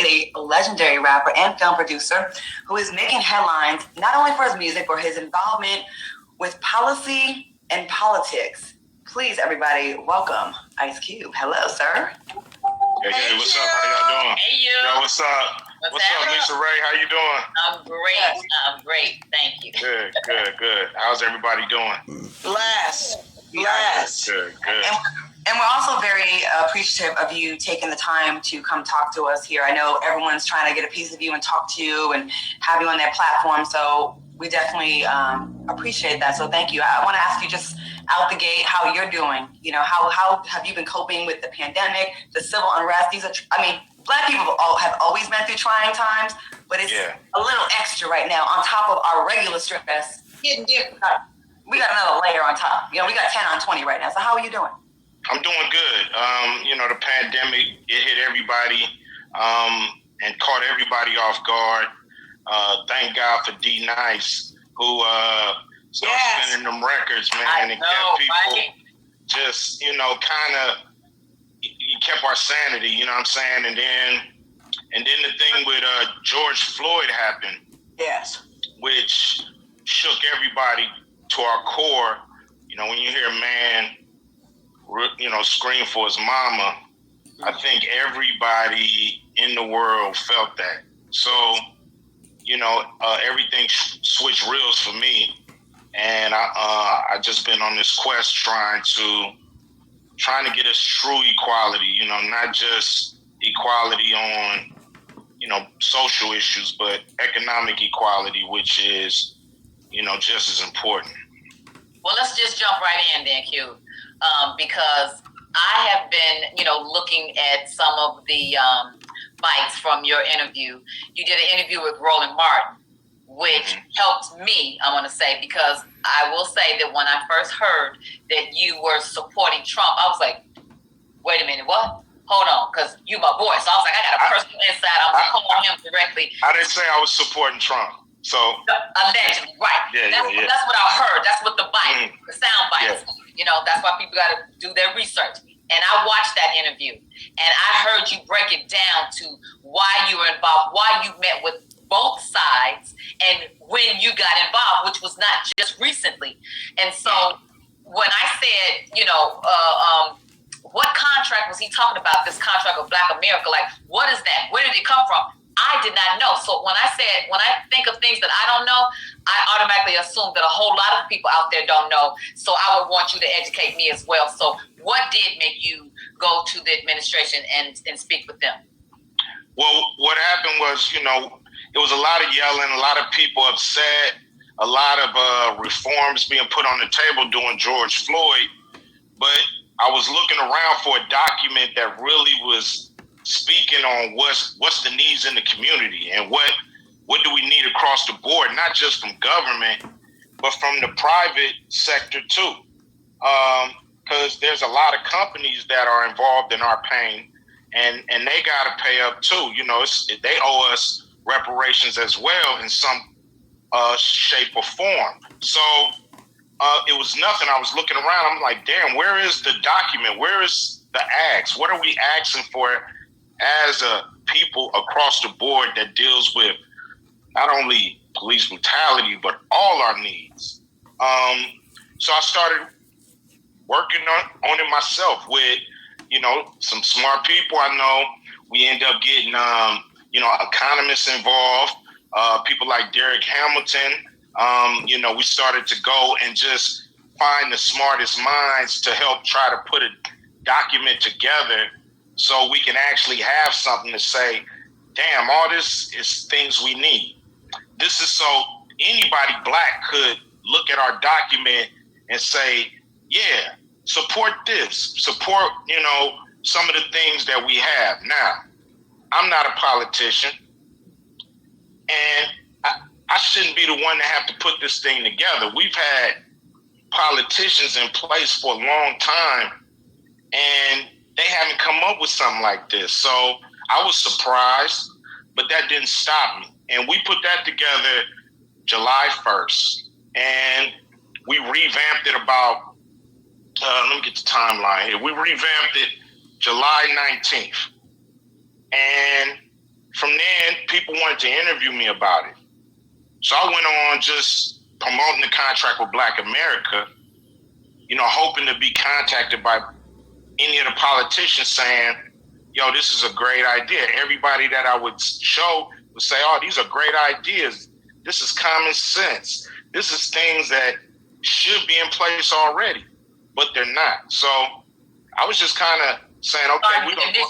is a legendary rapper and film producer who is making headlines not only for his music, but his involvement with policy and politics. Please, everybody, welcome Ice Cube. Hello, sir. Hey, what's up? How y'all doing? Hey, you. Yo, what's up? What's up, Lisa Ray? How you doing? I'm great. I'm great. Thank you. Good. How's everybody doing? Blessed. Good. And we're also very appreciative of you taking the time to come talk to us here. I know everyone's trying to get a piece of you and talk to you and have you on their platform. So we definitely appreciate that. So thank you. I want to ask you just out the gate how you're doing. You know, how have you been coping with the pandemic, the civil unrest? Black people have always been through trying times, but it's a little extra right now on top of our regular stress. Getting different. We got another layer on top. You know, we got 10 on 20 right now. So how are you doing? I'm doing good. The pandemic, it hit everybody and caught everybody off guard. Thank God for D Nice, who started spinning them records, man, and kept people just, he kept our sanity, you know what I'm saying? And then the thing with George Floyd happened. Yes. Which shook everybody to our core. You know, when you hear a man, scream for his mama, I think everybody in the world felt that. So, everything switched reels for me. And I just been on this quest trying to get us true equality, not just equality on, social issues, but economic equality, which is, just as important. Well, let's just jump right in then, Q, because I have been, looking at some of the bites from your interview. You did an interview with Roland Martin, which helped me, I want to say, because I will say that when I first heard that you were supporting Trump, I was like, wait a minute, what? Hold on, because you my boy. So I was like, I got a personal insight. I'm going to call him directly. I didn't say I was supporting Trump. So allegedly, right? That's what I heard. That's what the sound bites. That's why people got to do their research. And I watched that interview, and I heard you break it down to why you were involved, why you met with both sides, and when you got involved, which was not just recently. And so when I said, what contract was he talking about? This contract of Black America, like, what is that? Where did it come from? I did not know. So when I think of things that I don't know, I automatically assume that a whole lot of people out there don't know. So I would want you to educate me as well. So what did make you go to the administration and speak with them? Well, what happened was, it was a lot of yelling, a lot of people upset, a lot of reforms being put on the table during George Floyd. But I was looking around for a document that really was speaking on what's the needs in the community and what do we need across the board, not just from government, but from the private sector too. Because there's a lot of companies that are involved in our pain, and they got to pay up too. They owe us reparations as well in some shape or form. So it was nothing. I was looking around. I'm like, damn, where is the document? Where is the ask? What are we asking for as a people across the board that deals with not only police brutality, but all our needs? So I started working on it myself with, some smart people I know. We end up getting, economists involved, people like Derek Hamilton. We started to go and just find the smartest minds to help try to put a document together so we can actually have something to say, damn, all this is things we need. This is so anybody Black could look at our document and say, yeah, support this, support, some of the things that we have. Now, I'm not a politician, and I shouldn't be the one to have to put this thing together. We've had politicians in place for a long time, and they haven't come up with something like this. So I was surprised, but that didn't stop me. And we put that together July 1st, and we revamped it about, let me get the timeline here. We revamped it July 19th. And from then, people wanted to interview me about it. So I went on just promoting the contract with Black America, hoping to be contacted by any of the politicians saying, yo, this is a great idea. Everybody that I would show would say, oh, these are great ideas. This is common sense. This is things that should be in place already, but they're not. So I was just kind of saying, okay, we're going to...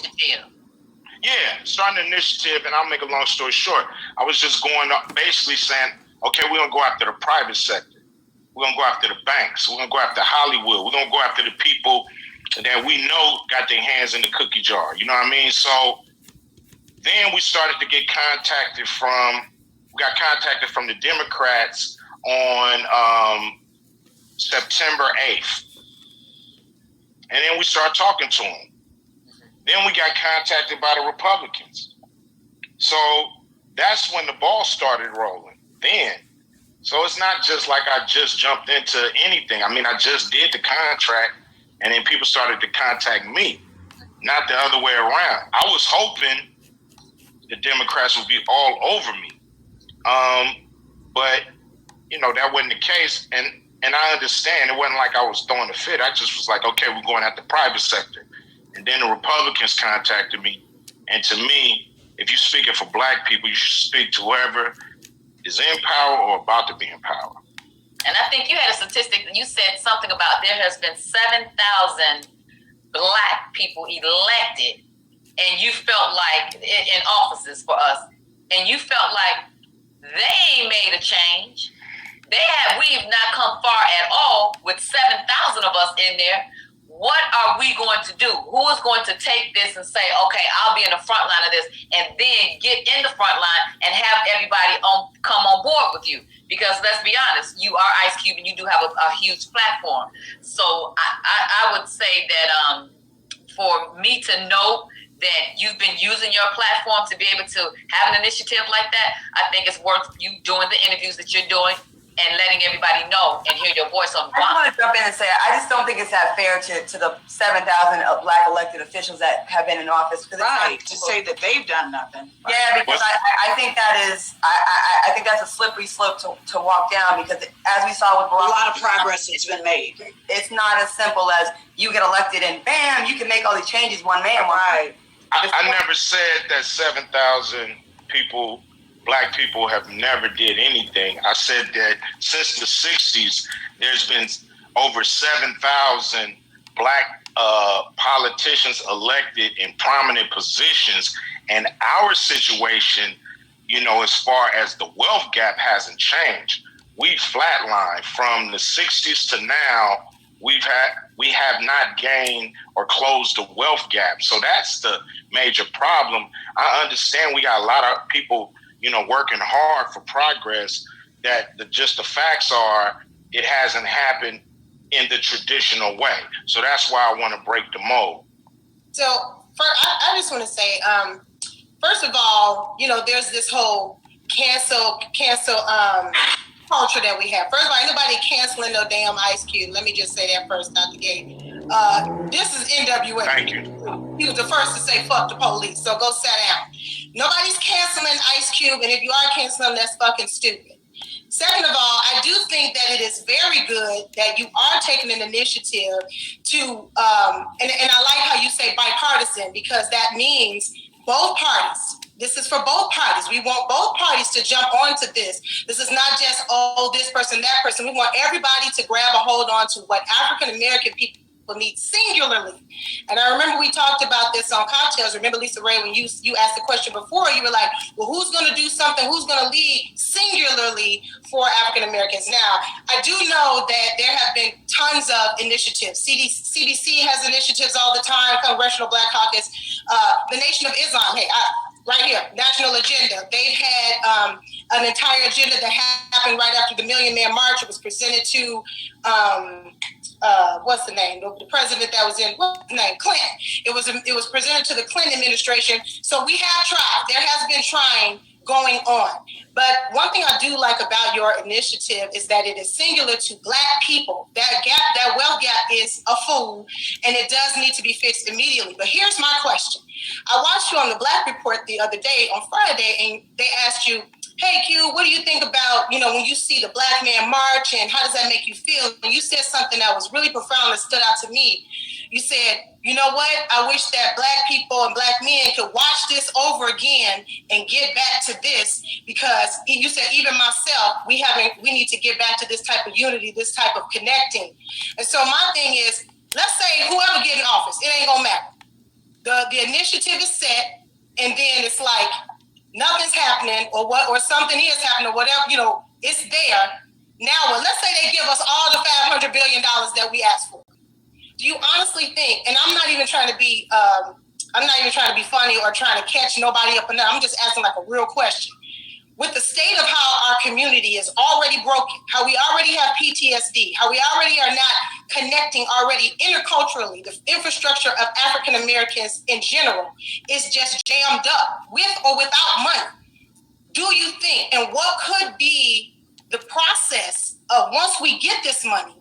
Yeah, starting an initiative, and I'll make a long story short. I was just going up, basically saying, okay, we're going to go after the private sector. We're going to go after the banks. We're going to go after Hollywood. We're going to go after the people that we know got their hands in the cookie jar. You know what I mean? So then we started to get contacted from the Democrats on September 8th. And then we started talking to them. Then we got contacted by the Republicans. So that's when the ball started rolling then. So it's not just like I just jumped into anything. I mean, I just did the contract and then people started to contact me, not the other way around. I was hoping the Democrats would be all over me. But, that wasn't the case. And I understand it wasn't like I was throwing a fit. I just was like, okay, we're going at the private sector. And then the Republicans contacted me. And to me, if you're speaking for Black people, you should speak to whoever is in power or about to be in power. And I think you had a statistic that you said something about there has been 7,000 Black people elected, and you felt like in offices for us, and you felt like they made a change. We've not come far at all with 7,000 of us in there. What are we going to do? Who is going to take this and say, okay, I'll be in the front line of this, and then get in the front line and have everybody come on board with you? Because let's be honest, you are Ice Cube and you do have a huge platform. So I would say that for me to know that you've been using your platform to be able to have an initiative like that, I think it's worth you doing the interviews that you're doing and letting everybody know and hear your voice on the I want to jump in and say, I just don't think it's that fair to the 7,000 Black elected officials that have been in office. Right, to say that they've done nothing. Right. Yeah, because I think I think that's a slippery slope to walk down, because as we saw with Barack, a lot of progress has been made. It's not as simple as you get elected and bam, you can make all these changes one man. Right. I never said that 7,000 people, Black people, have never did anything. I said that since the 60s, there's been over 7,000 Black politicians elected in prominent positions. And our situation, as far as the wealth gap hasn't changed. We flatlined from the 60s to now. We have not gained or closed the wealth gap. So that's the major problem. I understand we got a lot of people working hard for progress, that just the facts are it hasn't happened in the traditional way. So that's why I want to break the mold. So I just want to say, first of all, there's this whole cancel culture that we have. First of all, ain't nobody canceling no damn Ice Cube. Let me just say that first, not the gate. This is NWA. Thank you. He was the first to say fuck the police, so go sit down. Nobody's canceling Ice Cube, and if you are canceling, that's fucking stupid. Second of all, I do think that it is very good that you are taking an initiative to, and I like how you say bipartisan, because that means both parties. This is for both parties. We want both parties to jump onto this. This is not just, this person, that person. We want everybody to grab a hold on to what African-American people need singularly. And I remember we talked about this on Cocktails. Remember, Lisa Ray, when you asked the question before, you were like, well, who's going to do something? Who's going to lead singularly for African Americans? Now, I do know that there have been tons of initiatives. CBC has initiatives all the time, Congressional Black Caucus, the Nation of Islam. Hey, right here, National Agenda. They've had an entire agenda that happened right after the Million Man March. It was presented to, what's the name? The president that was in, what's his name? Clinton. It was presented to the Clinton administration. So we have tried. There has been trying going on. But one thing I do like about your initiative is that it is singular to Black people. That gap, that wealth gap is a fool, and it does need to be fixed immediately. But here's my question. I watched you on the Black Report the other day, on Friday, and they asked you, hey, Q, what do you think about, when you see the Black man march, and how does that make you feel? And you said something that was really profound that stood out to me. You said, you know what? I wish that Black people and Black men could watch this over again and get back to this, because you said even myself, we need to get back to this type of unity, this type of connecting. And so my thing is, let's say whoever get in office, it ain't gonna matter. The initiative is set, and then it's like nothing's happening, or something is happening, or whatever, it's there. Now, let's say they give us all the $500 billion that we asked for. Do you honestly think, and I'm not even trying to be funny or trying to catch nobody up, I'm just asking like a real question. With the state of how our community is already broken, how we already have PTSD, how we already are not connecting already interculturally, the infrastructure of African Americans in general is just jammed up, with or without money. Do you think, and what could be the process of, once we get this money,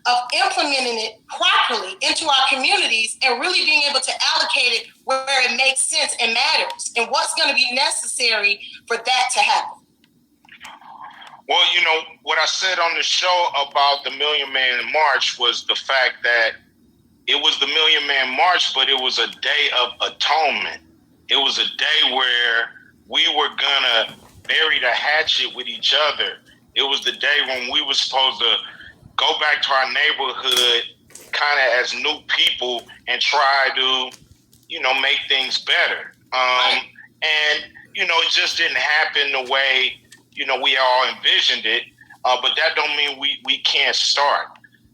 of implementing it properly into our communities and really being able to allocate it where it makes sense and matters, and what's going to be necessary for that to happen? Well, what I said on the show about the Million Man March was the fact that it was the Million Man March, but it was a day of atonement. It was a day where we were gonna bury the hatchet with each other. It was the day when we were supposed to go back to our neighborhood kind of as new people and try to, make things better. And, it just didn't happen the way, we all envisioned it. But that don't mean we can't start.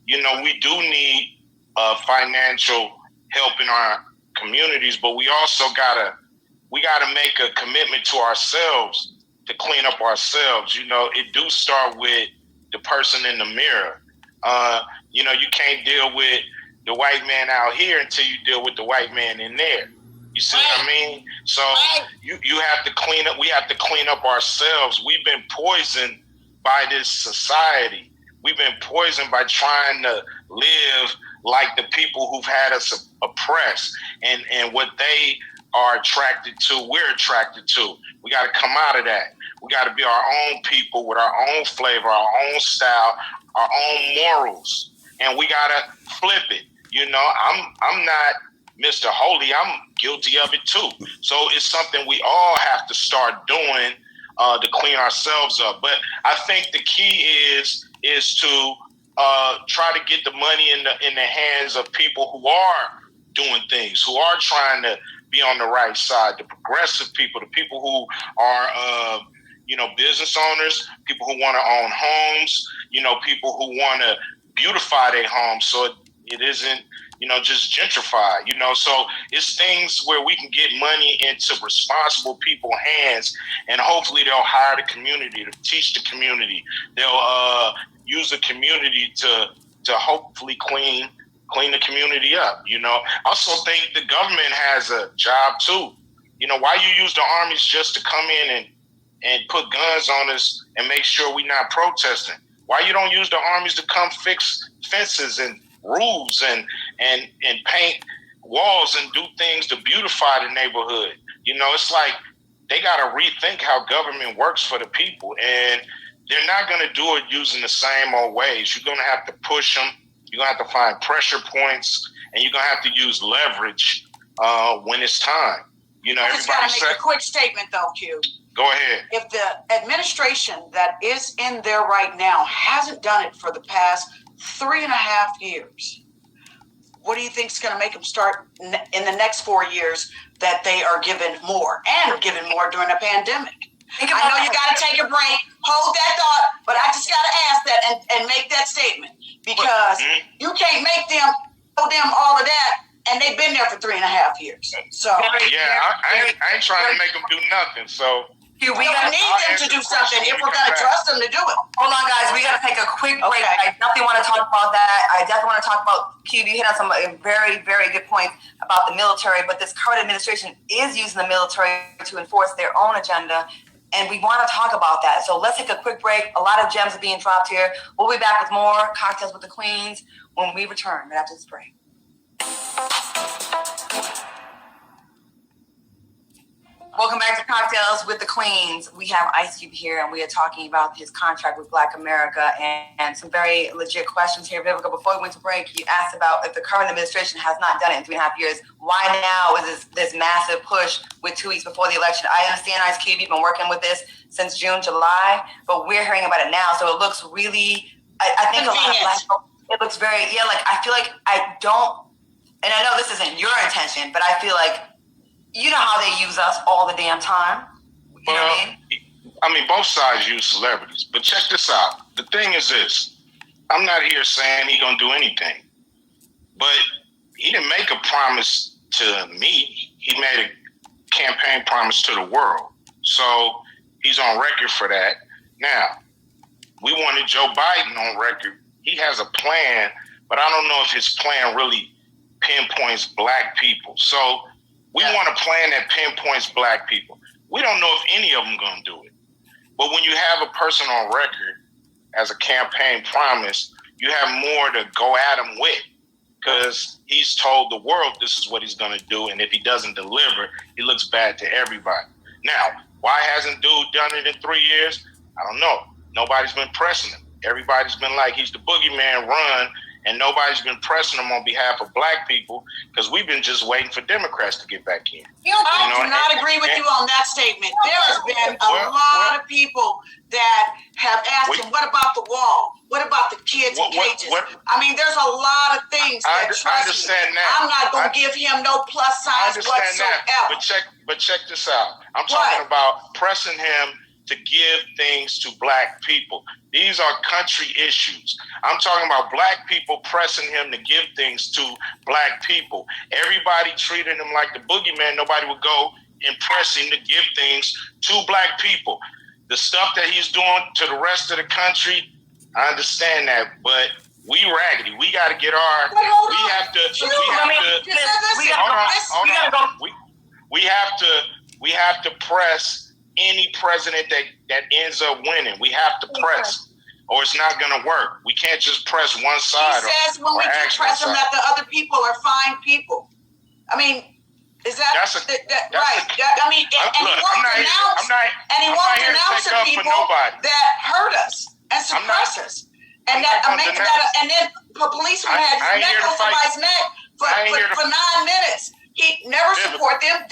We do need financial help in our communities, but we also gotta make a commitment to ourselves to clean up ourselves. It do start with the person in the mirror. You can't deal with the white man out here until you deal with the white man in there. You see what I mean? So you have to clean up. We have to clean up ourselves. We've been poisoned by this society. We've been poisoned by trying to live like the people who've had us oppressed, and what they are attracted to, we're attracted to. We got to come out of that. We got to be our own people with our own flavor, our own style, our own morals, and we got to flip it. I'm not Mr. Holy. I'm guilty of it too. So it's something we all have to start doing to clean ourselves up. But I think the key is to try to get the money in the hands of people who are doing things, who are trying to be on the right side, the progressive people, the people who are business owners, people who want to own homes, people who want to beautify their homes so it isn't, just gentrified, so it's things where we can get money into responsible people's hands, and hopefully they'll hire the community to teach the community. They'll use the community to hopefully clean the community up. I also think the government has a job too. Why you use the armies just to come in and put guns on us and make sure we're not protesting? Why you don't use the armies to come fix fences and roofs and paint walls and do things to beautify the neighborhood? It's like they got to rethink how government works for the people, and they're not going to do it using the same old ways. You're going to have to push them. You're going to have to find pressure points, and you're going to have to use leverage when it's time. I just got to make a quick statement, though, Q. Go ahead. If the administration that is in there right now hasn't done it for the past 3.5 years, what do you think is going to make them start in the next 4 years that they are given more and given more during a pandemic? I know you got to take a break. Hold that thought, but I just got to ask that and make that statement, because you can't make them all of that, and they've been there for 3.5 years. So I ain't trying to make them do nothing. So we need them to do something if we're going to trust them to do it. Hold on, guys. We got to take a quick break. Okay. I definitely want to talk about that. I definitely want to talk about, Q, you hit on some very, very good points about the military, but this current administration is using the military to enforce their own agenda. And we want to talk about that. So let's take a quick break. A lot of gems are being dropped here. We'll be back with more Cocktails with the Queens when we return right after this break. Welcome back to Cocktails with the Queens. We have Ice Cube here, and we are talking about his contract with Black America and some very legit questions here. Vivica, before we went to break, you asked about if the current administration has not done it in 3.5 years, why now is this massive push with 2 weeks before the election? I understand, Ice Cube, you've been working with this since June, July, but we're hearing about it now, so it looks really, I think a lot of Black folks, it looks very, I feel like I don't, and I know this isn't your intention, but I feel like, you know how they use us all the damn time. You know what I mean, both sides use celebrities. But check this out. The thing is this. I'm not here saying he's going to do anything. But he didn't make a promise to me. He made a campaign promise to the world. So he's on record for that. Now, we wanted Joe Biden on record. He has a plan, but I don't know if his plan really pinpoints Black people. So we want a plan that pinpoints Black people. We don't know if any of them going to do it. But when you have a person on record as a campaign promise, you have more to go at him with, because he's told the world this is what he's going to do. And if he doesn't deliver, he looks bad to everybody. Now, why hasn't dude done it in 3 years? I don't know. Nobody's been pressing him. Everybody's been like, he's the boogeyman, run. And nobody's been pressing him on behalf of Black people, because we've been just waiting for Democrats to get back in. I do not agree with you on that statement. There has been a lot of people that have asked him, what about the wall? What about the kids in cages? I mean, there's a lot of things that, I understand that. I'm not going to give him no plus signs whatsoever. That. But check this out. I'm talking about pressing him to give things to Black people. These are country issues. I'm talking about Black people pressing him to give things to Black people. Everybody treated him like the boogeyman. Nobody would go and press him to give things to Black people. The stuff that he's doing to the rest of the country, I understand that, but we raggedy. We got to get our. We have to press any president that ends up winning. We have to press, or it's not going to work. We can't just press one side. He says when we do press them that the other people are fine people. I mean, is that right? I mean, and he won't denounce the people that hurt us and suppress us, and that make that, and then the policeman had his neck on somebody's neck for 9 minutes. He never support them.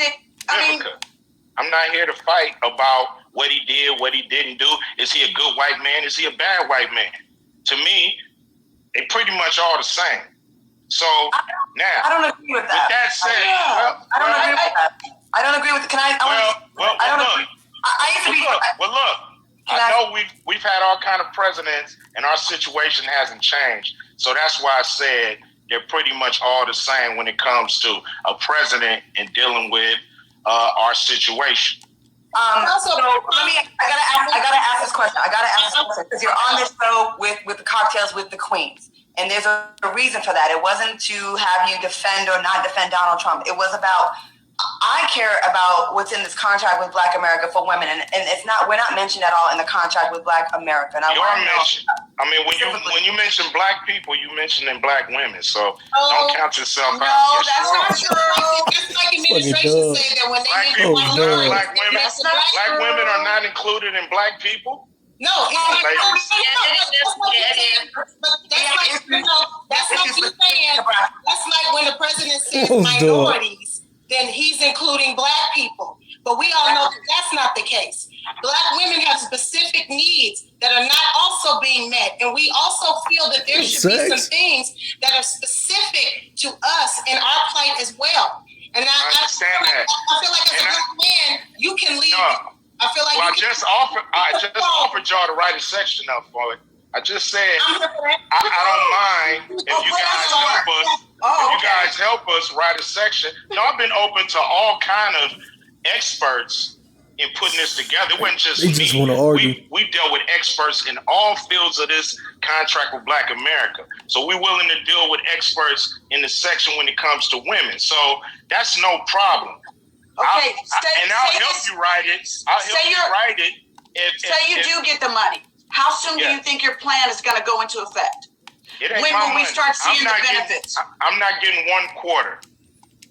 I'm not here to fight about what he did, what he didn't do. Is he a good white man? Is he a bad white man? To me, they pretty much all the same. So now, I don't agree with that. With that said, I don't agree with that. I don't agree with. Can I? I don't agree. I used to be. Look. I know we've had all kind of presidents, and our situation hasn't changed. So that's why I said they're pretty much all the same when it comes to a president and dealing with our situation. I gotta ask this question. Because you're on this show with the Cocktails with the Queens, and there's a reason for that. It wasn't to have you defend or not defend Donald Trump. It was about, I care about what's in this contract with Black America for women, and it's not, we're not mentioned at all in the contract with Black America. And when you mention Black people, you mention in Black women, so don't count yourself out. No, that's not true. It's like administration say that when they mention Black women are not included in Black people. No, that's like you saying. That's like when the president says minorities, then he's including Black people. But we all know that that's not the case. Black women have specific needs that are not also being met. And we also feel that there should be some things that are specific to us in our plight as well. And I understand that. I feel like as a Black man, you can lead. I feel like I just offered y'all to write a section up for it. I just said I don't mind if you guys help us. If you guys help us write a section. No, I've been open to all kind of experts in putting this together. It wasn't just me. Just want to argue. We dealt with experts in all fields of this contract with Black America. So we're willing to deal with experts in the section when it comes to women. So that's no problem. Okay, I'll help you write it. I'll help you write it. Say you do get the money. How soon do you think your plan is going to go into effect? When will we start seeing the benefits? I'm not getting 1 quarter.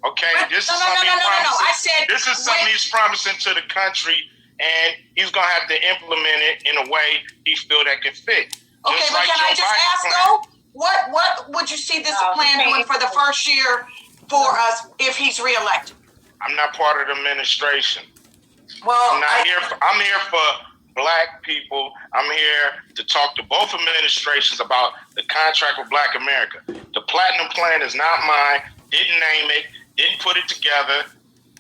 Okay, No. I said this is something he's promising to the country, and he's gonna have to implement it in a way he feel that can fit. Okay, but can I just ask though, what would you see this plan doing for the first year for us if he's reelected? I'm not part of the administration. Well, I'm here for Black people. I'm here to talk to both administrations about the contract with Black America. The Platinum Plan is not mine. Didn't name it. Didn't put it together.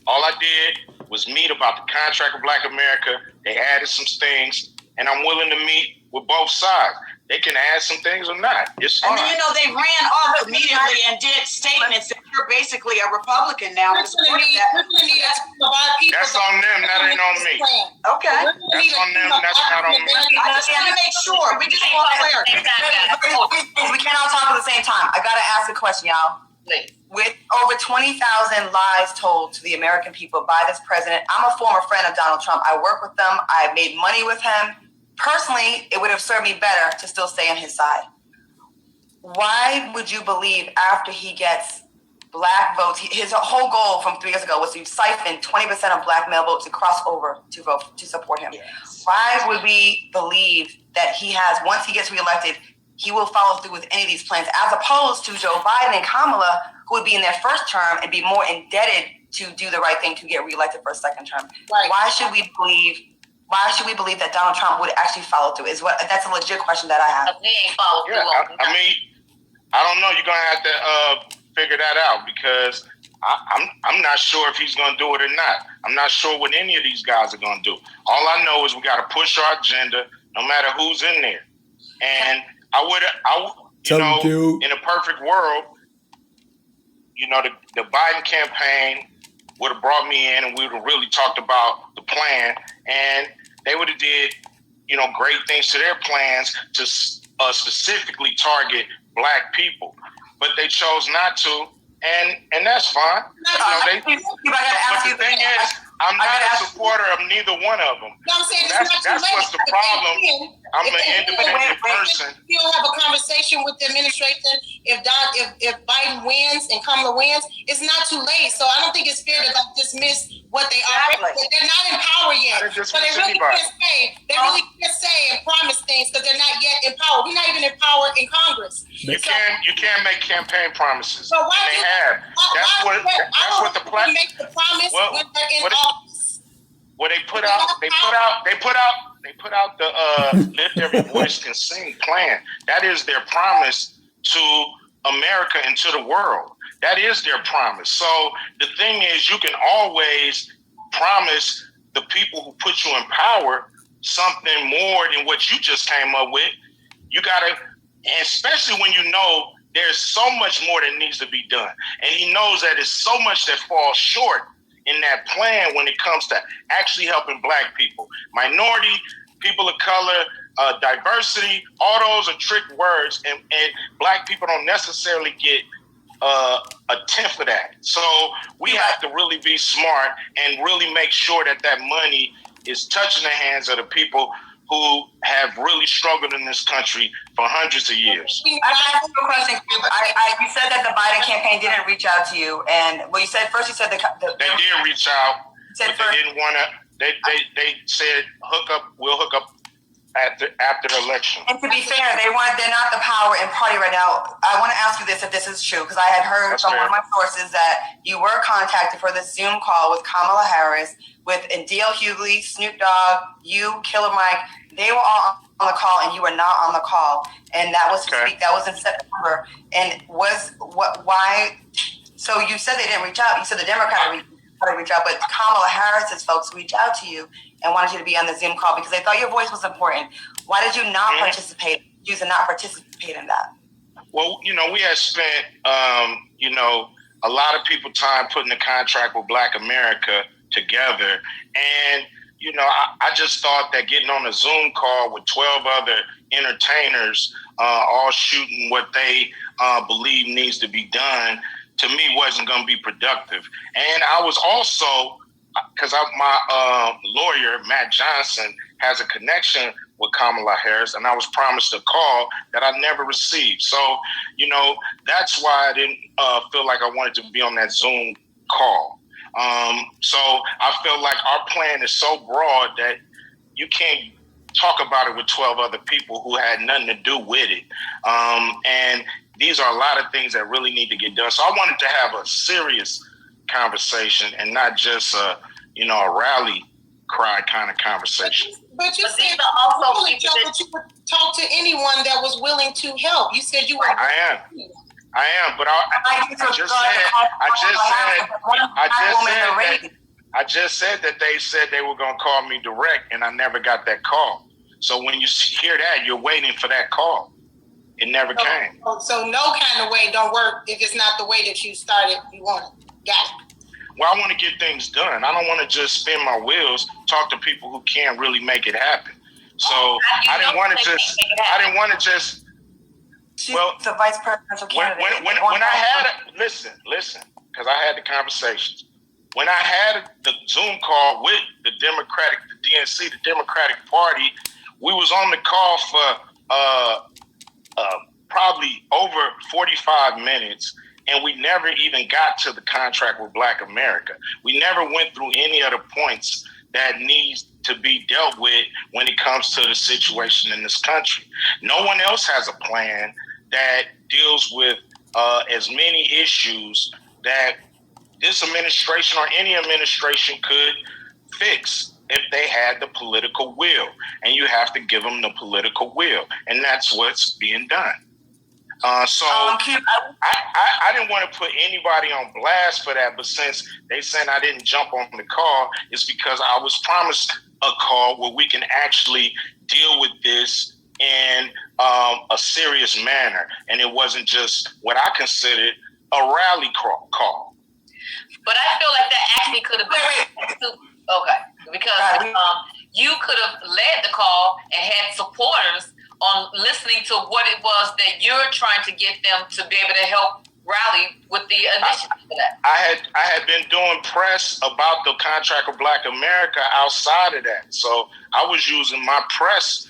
All I did was meet about the contract with Black America. They added some things, and I'm willing to meet with both sides. They can add some things or not. It's fine. And then, they ran off immediately and did statements that you're basically a Republican now. That's on them. That ain't on me. Okay. That's on them. That's not on me. I just want to make sure. We just want clarity. We can't all talk at the same time. I got to ask a question, y'all. With over 20,000 lies told to the American people by this president, I'm a former friend of Donald Trump. I work with them. I made money with him. Personally, it would have served me better to still stay on his side. Why would you believe after he gets Black votes, his whole goal from 3 years ago was to siphon 20% of Black male votes to cross over to vote to support him? Yes. Why would we believe that he has, once he gets reelected, he will follow through with any of these plans, as opposed to Joe Biden and Kamala, who would be in their first term and be more indebted to do the right thing to get reelected for a second term? Right. Why should we believe that Donald Trump would actually follow through? That's a legit question that I have. He ain't followed through. I mean, I don't know. You're gonna have to figure that out, because I'm not sure if he's gonna do it or not. I'm not sure what any of these guys are gonna do. All I know is we got to push our agenda, no matter who's in there. And in a perfect world, the Biden campaign would have brought me in, and we would have really talked about the plan, and they would have did, great things to their plans to specifically target Black people, but they chose not to, and that's fine. The thing is, I'm not a supporter of neither one of them. No, I'm saying that's what's the problem. I'm an independent person. You'll have a conversation with the administration if Biden wins and Kamala wins. It's not too late, so I don't think it's fair to dismiss what they are. They're not in power yet, so they really can't say. They really can't say and promise things because they're not yet in power. We're not even in power in Congress. You can't make campaign promises. So why they have? That's what the plan. Make the promise when they're in office. Well, they put out the Lift Every Voice Can Sing plan. That is their promise to America and to the world. That is their promise. So the thing is, you can always promise the people who put you in power something more than what you just came up with. You gotta, especially when there's so much more that needs to be done. And he knows that there's so much that falls short in that plan when it comes to actually helping Black people, minority, people of color, diversity. All those are trick words, and Black people don't necessarily get a tenth of that. So we have to really be smart and really make sure that money is touching the hands of the people who have really struggled in this country for hundreds of years. I have a question. You said that the Biden campaign didn't reach out to you, and you said they did reach out, but they didn't want to. They said we'll hook up after the election. And to be fair, they're not the power in party right now. I want to ask you this, if this is true, because I had heard from one of my sources that you were contacted for this Zoom call with Kamala Harris, with D.L. Hughley, Snoop Dogg, you, Killer Mike. They were all on the call, and you were not on the call, and that was to speak. That was in September, and why? So you said they didn't reach out. You said the Democrats reach out, but Kamala Harris's folks reached out to you and wanted you to be on the Zoom call because they thought your voice was important. Why did you not participate? Choose to not participate in that? Well, we had spent, a lot of people time putting the contract with Black America together, and I just thought that getting on a Zoom call with 12 other entertainers, all shooting what they believe needs to be done, to me wasn't going to be productive. And I was also because my lawyer, Matt Johnson, has a connection with Kamala Harris, and I was promised a call that I never received. So, that's why I didn't feel like I wanted to be on that Zoom call. So I feel like our plan is so broad that you can't talk about it with 12 other people who had nothing to do with it. And these are a lot of things that really need to get done. So I wanted to have a serious conversation and not just a rally cry kind of conversation. But you said also you would talk to anyone that was willing to help. You said you were. I am, but I just said that they said they were going to call me direct, and I never got that call. So when you hear that, you're waiting for that call. It never came. So no kind of way don't work if it's not the way that you started. You want it. Got it. Well, I want to get things done. I don't want to just spin my wheels, talk to people who can't really make it happen. So I didn't want to just. She's the vice presidential candidate. When I had listen, because I had the conversations. When I had the Zoom call with the DNC, the Democratic Party, we was on the call for probably over 45 minutes. And we never even got to the contract with Black America. We never went through any of the points that needs to be dealt with when it comes to the situation in this country. No one else has a plan that deals with as many issues that this administration or any administration could fix if they had the political will. And you have to give them the political will. And that's what's being done. I didn't want to put anybody on blast for that, but since they said I didn't jump on the call, it's because I was promised a call where we can actually deal with this in a serious manner, and it wasn't just what I considered a rally call. But I feel like that actually could have been because you could have led the call and had supporters on listening to what it was that you're trying to get them to be able to help rally with the initiative for that. I had been doing press about the contract with Black America outside of that. So I was using my press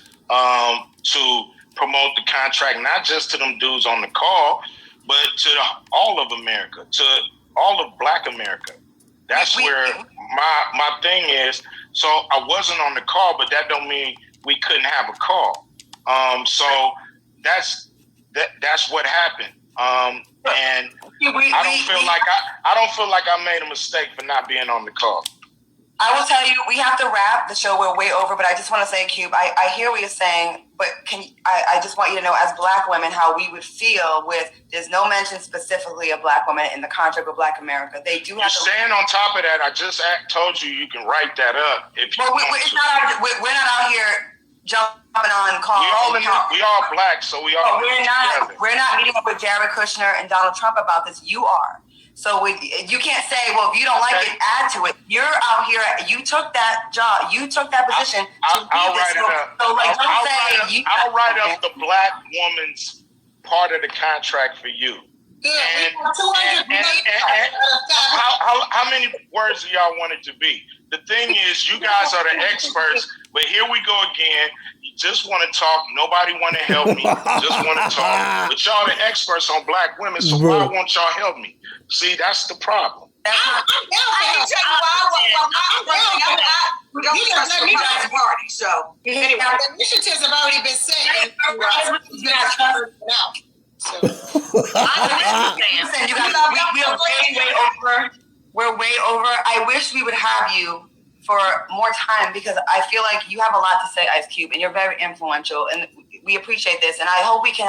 to promote the contract, not just to them dudes on the call, but to all of America, to all of Black America. That's where my thing is. So I wasn't on the call, but that don't mean we couldn't have a call. So that's what happened. And I don't feel like I made a mistake for not being on the call. I will tell you, we have to wrap the show. We're way over, but I just want to say, Cube, I hear what you're saying, but I just want you to know, as Black women, how we would feel with, there's no mention specifically of Black women in the contract with Black America. They do have to stand on top of that. I just told you can write that up if you want to. We're not out here jumping on calls. We all Black, so we all. We're not meeting up with Jared Kushner and Donald Trump about this. You are. So you can't say, well, if you don't like it, add to it. You're out here. You took that job. You took that position. I'll write it up. I'll write up the Black woman's part of the contract for you. Yeah, how many words do y'all want it to be? The thing is, you guys are the experts, but here we go again. You just want to talk. Nobody want to help me. Just want to talk. But y'all the experts on Black women, so why won't y'all help me? See, that's the problem. I can tell you why. We don't trust the Republican Party. So anyway, the initiatives have already been set. Listen, you guys, we are way over. We're way over. I wish we would have you for more time because I feel like you have a lot to say, Ice Cube, and you're very influential, and we appreciate this. And I hope we can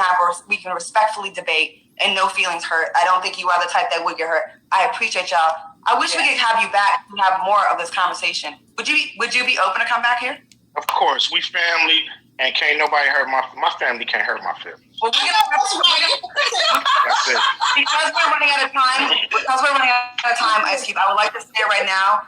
respectfully debate and no feelings hurt. I don't think you are the type that would get hurt. I appreciate y'all. I wish we could have you back and have more of this conversation. Would you be open to come back here? Of course, we family, and can't nobody hurt my family. Can't hurt my family. Well, That's it. Because we're running out of time, Ice Cube, I would like to say right now,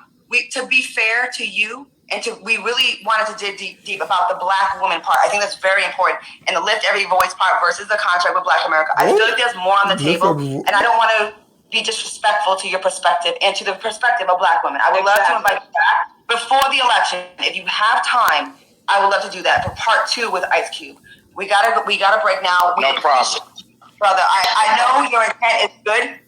to be fair to you, and we really wanted to dig deep about the Black woman part. I think that's very important. And the lift every voice part versus the contract with Black America. I feel like there's more on the table, and I don't want to be disrespectful to your perspective and to the perspective of Black women. I would love to invite you back before the election. If you have time, I would love to do that for part 2 with Ice Cube. We gotta break now. No problem. Brother, I know your intent is good.